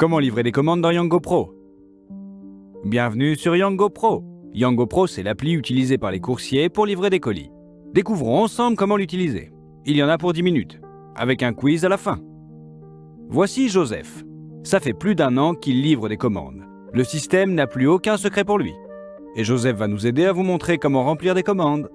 Comment livrer des commandes dans Yango Pro? Bienvenue sur Yango Pro. Yango Pro, c'est l'appli utilisée par les coursiers pour livrer des colis. Découvrons ensemble comment l'utiliser. Il y en a pour 10 minutes, avec un quiz à la fin. Voici Joseph. Ça fait plus d'1 an qu'il livre des commandes. Le système n'a plus aucun secret pour lui. Et Joseph va nous aider à vous montrer comment remplir des commandes.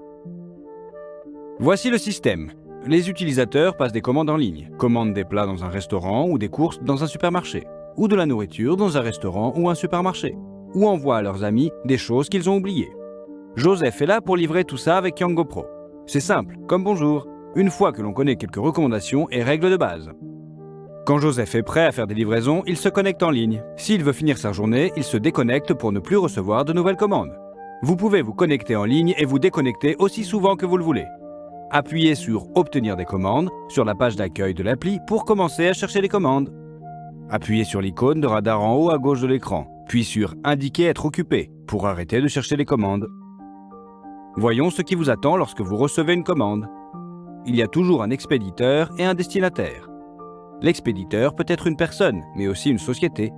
Voici le système. Les utilisateurs passent des commandes en ligne, commandent des plats dans un restaurant ou des courses dans un supermarché, ou de la nourriture dans un restaurant ou un supermarché, ou envoient à leurs amis des choses qu'ils ont oubliées. Joseph est là pour livrer tout ça avec Yango Pro. C'est simple, comme bonjour, une fois que l'on connaît quelques recommandations et règles de base. Quand Joseph est prêt à faire des livraisons, il se connecte en ligne. S'il veut finir sa journée, il se déconnecte pour ne plus recevoir de nouvelles commandes. Vous pouvez vous connecter en ligne et vous déconnecter aussi souvent que vous le voulez. Appuyez sur « Obtenir des commandes » sur la page d'accueil de l'appli pour commencer à chercher les commandes. Appuyez sur l'icône de radar en haut à gauche de l'écran, puis sur « Indiquer être occupé » pour arrêter de chercher les commandes. Voyons ce qui vous attend lorsque vous recevez une commande. Il y a toujours un expéditeur et un destinataire. L'expéditeur peut être une personne, mais aussi une société,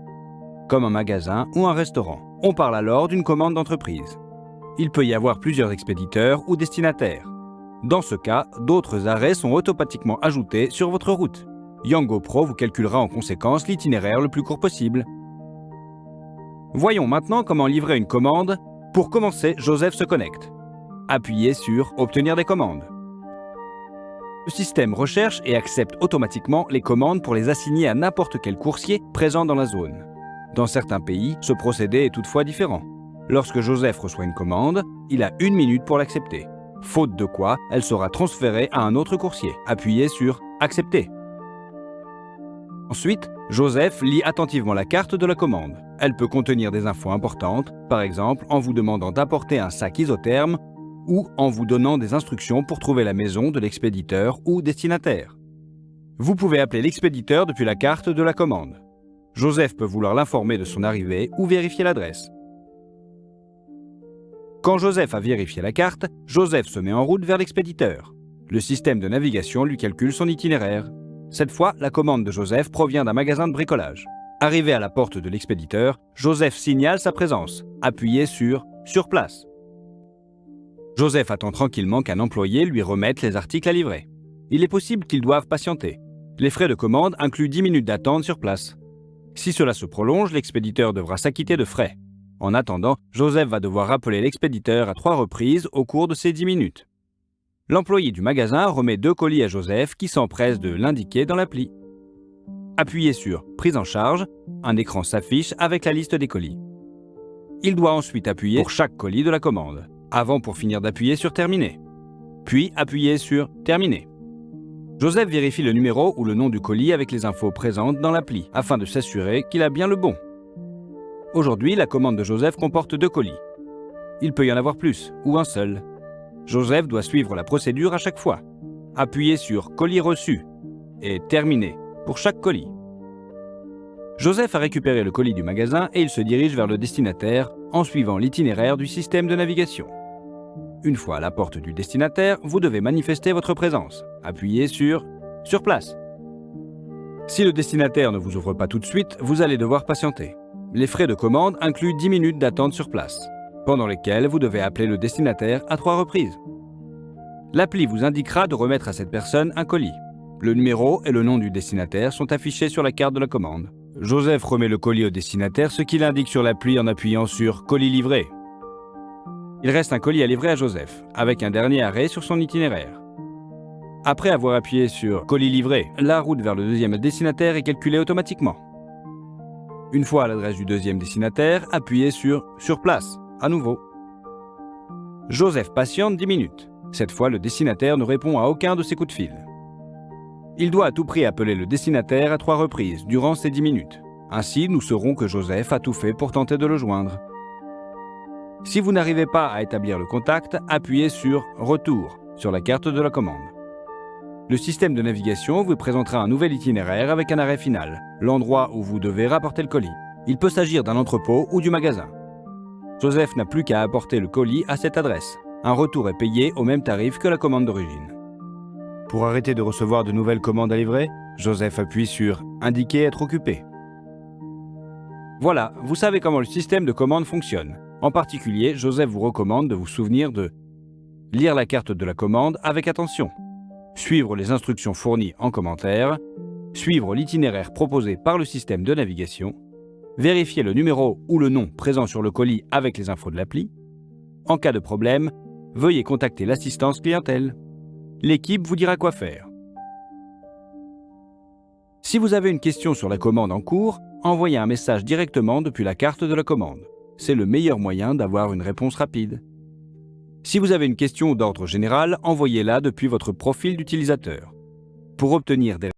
comme un magasin ou un restaurant. On parle alors d'une commande d'entreprise. Il peut y avoir plusieurs expéditeurs ou destinataires. Dans ce cas, d'autres arrêts sont automatiquement ajoutés sur votre route. Yango Pro vous calculera en conséquence l'itinéraire le plus court possible. Voyons maintenant comment livrer une commande. Pour commencer, Joseph se connecte. Appuyez sur « Obtenir des commandes ». Le système recherche et accepte automatiquement les commandes pour les assigner à n'importe quel coursier présent dans la zone. Dans certains pays, ce procédé est toutefois différent. Lorsque Joseph reçoit une commande, il a 1 minute pour l'accepter. Faute de quoi, elle sera transférée à un autre coursier. Appuyez sur « Accepter ». Ensuite, Joseph lit attentivement la carte de la commande. Elle peut contenir des infos importantes, par exemple en vous demandant d'apporter un sac isotherme ou en vous donnant des instructions pour trouver la maison de l'expéditeur ou destinataire. Vous pouvez appeler l'expéditeur depuis la carte de la commande. Joseph peut vouloir l'informer de son arrivée ou vérifier l'adresse. Quand Joseph a vérifié la carte, Joseph se met en route vers l'expéditeur. Le système de navigation lui calcule son itinéraire. Cette fois, la commande de Joseph provient d'un magasin de bricolage. Arrivé à la porte de l'expéditeur, Joseph signale sa présence. Appuyez sur « Sur place ». Joseph attend tranquillement qu'un employé lui remette les articles à livrer. Il est possible qu'ils doivent patienter. Les frais de commande incluent 10 minutes d'attente sur place. Si cela se prolonge, l'expéditeur devra s'acquitter de frais. En attendant, Joseph va devoir rappeler l'expéditeur à 3 reprises au cours de ces 10 minutes. L'employé du magasin remet 2 colis à Joseph qui s'empresse de l'indiquer dans l'appli. Appuyez sur « Prise en charge », un écran s'affiche avec la liste des colis. Il doit ensuite appuyer pour chaque colis de la commande, avant pour finir d'appuyer sur « Terminer ». Puis appuyez sur « Terminer ». Joseph vérifie le numéro ou le nom du colis avec les infos présentes dans l'appli, afin de s'assurer qu'il a bien le bon. Aujourd'hui, la commande de Joseph comporte 2 colis. Il peut y en avoir plus, ou un seul. Joseph doit suivre la procédure à chaque fois. Appuyez sur « Colis reçu » et « Terminer » pour chaque colis. Joseph a récupéré le colis du magasin et il se dirige vers le destinataire en suivant l'itinéraire du système de navigation. Une fois à la porte du destinataire, vous devez manifester votre présence. Appuyez sur « Sur place ». Si le destinataire ne vous ouvre pas tout de suite, vous allez devoir patienter. Les frais de commande incluent 10 minutes d'attente sur place, pendant lesquelles vous devez appeler le destinataire à 3 reprises. L'appli vous indiquera de remettre à cette personne un colis. Le numéro et le nom du destinataire sont affichés sur la carte de la commande. Joseph remet le colis au destinataire, ce qu'il indique sur l'appli en appuyant sur « Colis livré ». Il reste un colis à livrer à Joseph, avec un dernier arrêt sur son itinéraire. Après avoir appuyé sur « Colis livré », la route vers le deuxième destinataire est calculée automatiquement. Une fois à l'adresse du deuxième destinataire, appuyez sur « Sur place » à nouveau. Joseph patiente 10 minutes. Cette fois, le destinataire ne répond à aucun de ses coups de fil. Il doit à tout prix appeler le destinataire à 3 reprises durant ces 10 minutes. Ainsi, nous saurons que Joseph a tout fait pour tenter de le joindre. Si vous n'arrivez pas à établir le contact, appuyez sur « Retour » sur la carte de la commande. Le système de navigation vous présentera un nouvel itinéraire avec un arrêt final, l'endroit où vous devez rapporter le colis. Il peut s'agir d'un entrepôt ou du magasin. Joseph n'a plus qu'à apporter le colis à cette adresse. Un retour est payé au même tarif que la commande d'origine. Pour arrêter de recevoir de nouvelles commandes à livrer, Joseph appuie sur « Indiquer être occupé ». Voilà, vous savez comment le système de commande fonctionne. En particulier, Joseph vous recommande de vous souvenir de lire la carte de la commande avec attention, suivre les instructions fournies en commentaire, suivre l'itinéraire proposé par le système de navigation, vérifier le numéro ou le nom présent sur le colis avec les infos de l'appli. En cas de problème, veuillez contacter l'assistance clientèle. L'équipe vous dira quoi faire. Si vous avez une question sur la commande en cours, envoyez un message directement depuis la carte de la commande. C'est le meilleur moyen d'avoir une réponse rapide. Si vous avez une question d'ordre général, envoyez-la depuis votre profil d'utilisateur. Pour obtenir des